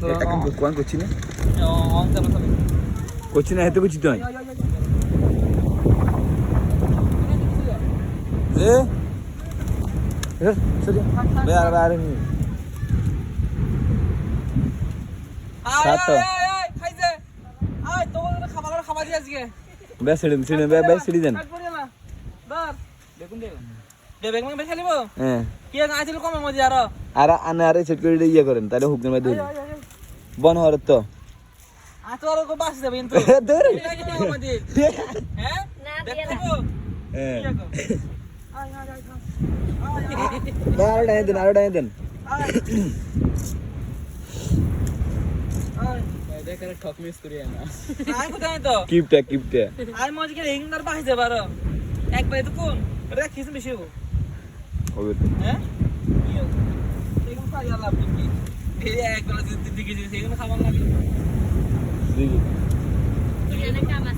Takkan kuan kucingnya. On sama-sama. Kucingnya itu kucing tuh. Sorry. Biar ini. Satu. খাইছে আয় তোমার খাবার দিয়ে আজকে বেশ সিডি বেশ সিডি দেন কাট করে না ধর দেখুন বেগুন বেশি নিব হ্যাঁ কি আইছিল কমের মধ্যে আর আনে আরে সেট করে ইয়ে করেন তাহলে হুকনের মধ্যে বন হওয়ার তো তোর কো বাস যাবে কিন্তু ধরে হ্যাঁ না দেখো হ্যাঁ আয় আরো ডাই দেন দেখরে ঠক মিস করি না আই কোথায় তো কিপটা আর মজ কে হিংদার বাস যাবে আর একবার তো কোন রাখিস বেশি হবে হ্যাঁ কি এগুলো খাই আলাপ কি এই একবার দিকে দিকে সেগুলো খাবার লাগে দেখি